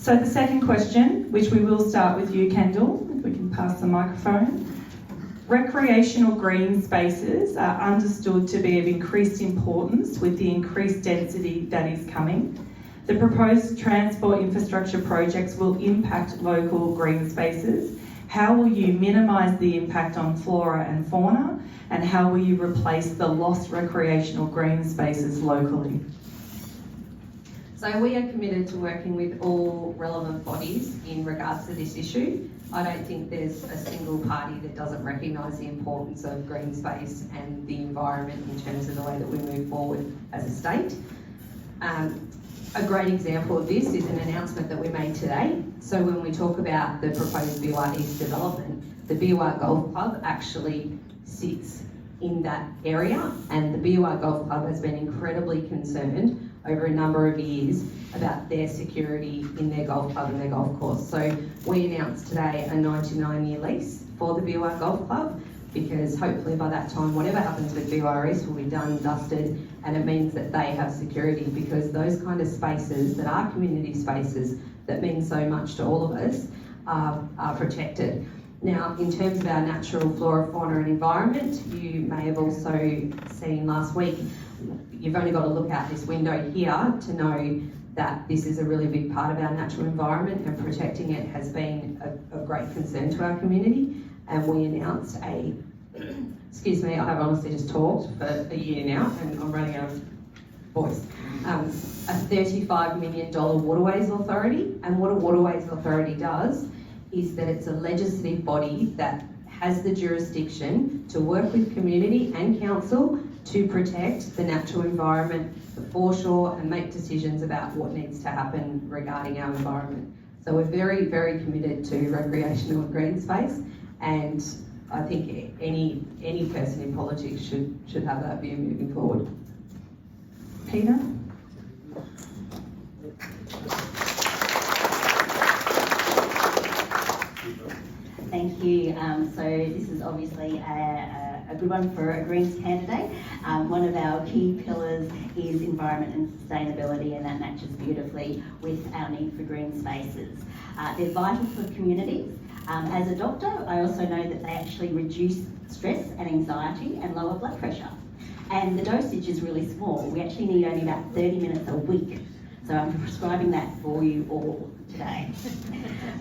So the second question, which we will start with you, Kendall, if we can pass the microphone. Recreational green spaces are understood to be of increased importance with the increased density that is coming. The proposed transport infrastructure projects will impact local green spaces. How will you minimise the impact on flora and fauna? And how will you replace the lost recreational green spaces locally? So we are committed to working with all relevant bodies in regards to this issue. I don't think there's a single party that doesn't recognise the importance of green space and the environment in terms of the way that we move forward as a state. A great example of this is an announcement that we made today. So when we talk about the proposed Biwa East development, the Biwa Golf Club actually sits in that area, and the Biwa Golf Club has been incredibly concerned over a number of years about their security in their golf club and their golf course. So we announced today a 99-year lease for the Biwa Golf Club, because hopefully by that time, whatever happens with Biwa East will be done and dusted, and it means that they have security, because those kind of spaces that are community spaces that mean so much to all of us are protected. Now, in terms of our natural flora, fauna and environment, you may have also seen last week, you've only got to look out this window here to know that this is a really big part of our natural environment, and protecting it has been a great concern to our community. And we announced excuse me, I have honestly just talked for a year now and I'm running out of voice, a $35 million Waterways Authority. And what a Waterways Authority does is that it's a legislative body that has the jurisdiction to work with community and council to protect the natural environment, the foreshore, and make decisions about what needs to happen regarding our environment. So we're very, very committed to recreational and green space, and I think any person in politics should have that view moving forward. Peter? Thank you. So this is obviously a good one for a Greens candidate. One of our key pillars is environment and sustainability, and that matches beautifully with our need for green spaces. They're vital for communities. As a doctor, I also know that they actually reduce stress and anxiety and lower blood pressure. And the dosage is really small. We actually need only about 30 minutes a week. So I'm prescribing that for you all today.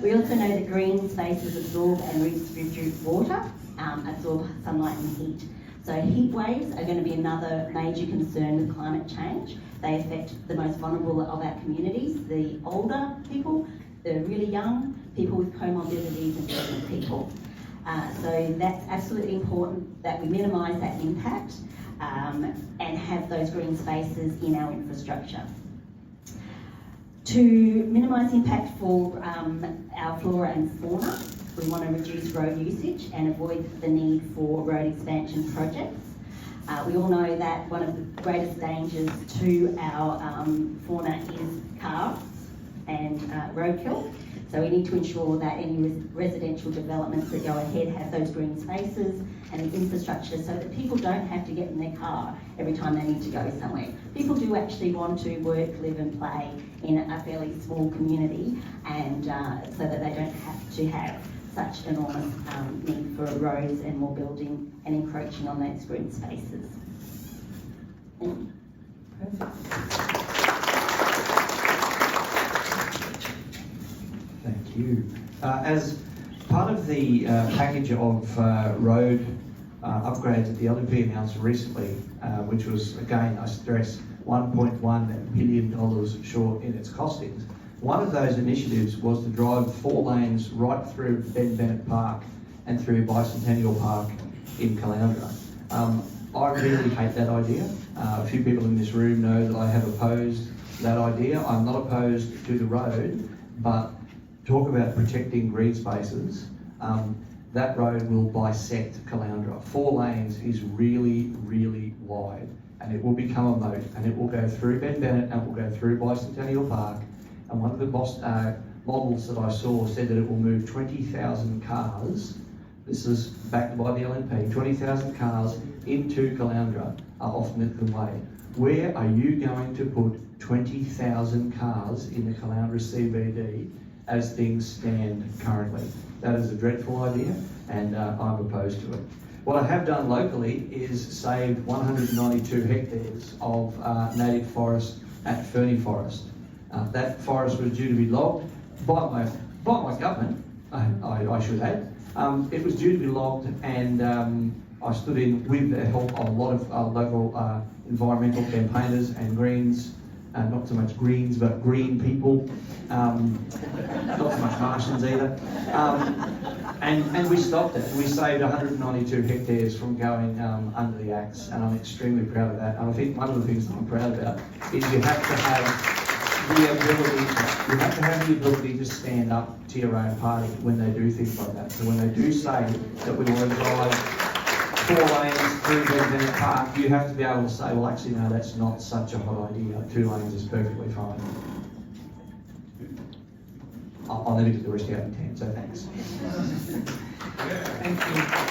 We also know that green spaces absorb and redistribute water, absorb sunlight and heat. So heat waves are going to be another major concern with climate change. They affect the most vulnerable of our communities, the older people, the really young, people with comorbidities and pregnant people. So that's absolutely important that we minimise that impact and have those green spaces in our infrastructure. To minimise impact for our flora and fauna, we want to reduce road usage and avoid the need for road expansion projects. We all know that one of the greatest dangers to our fauna is cars and roadkill. So we need to ensure that any residential developments that go ahead have those green spaces and the infrastructure so that people don't have to get in their car every time they need to go somewhere. People do actually want to work, live and play in a fairly small community, and so that they don't have to have such enormous need for roads and more building and encroaching on those green spaces. Thank you. As part of the package of road upgrades that the LNP announced recently, which was, again, I stress, $1.1 billion short in its costings, one of those initiatives was to drive 4 lanes right through Ben Bennett Park and through Bicentennial Park in Caloundra. I really hate that idea. A few people in this room know that I have opposed that idea. I'm not opposed to the road, but talk about protecting green spaces. That road will bisect Caloundra. 4 lanes is really, really wide, and it will become a moat, and it will go through Ben Bennett and it will go through Bicentennial Park. And one of the models that I saw said that it will move 20,000 cars this is backed by the LNP, 20,000 cars into Caloundra are off Milton Way. Where are you going to put 20,000 cars in the Caloundra CBD as things stand currently? That is a dreadful idea, and I'm opposed to it. What I have done locally is saved 192 hectares of native forest at Fernie Forest. That forest was due to be logged by my government, I should add. It was due to be logged, and I stood in with the help of a lot of local environmental campaigners and Greens, not so much Greens, but green people, not so much Martians either. And we stopped it. We saved 192 hectares from going under the axe, and I'm extremely proud of that. And I think one of the things that I'm proud about is you have to have the ability to stand up to your own party when they do things like that. So when they do say that we want to drive 4 lanes through Bennett Park, you have to be able to say, well, actually, no, that's not such a hot idea. 2 lanes is perfectly fine. I'll never get the rest out in 10, so thanks. Thank you.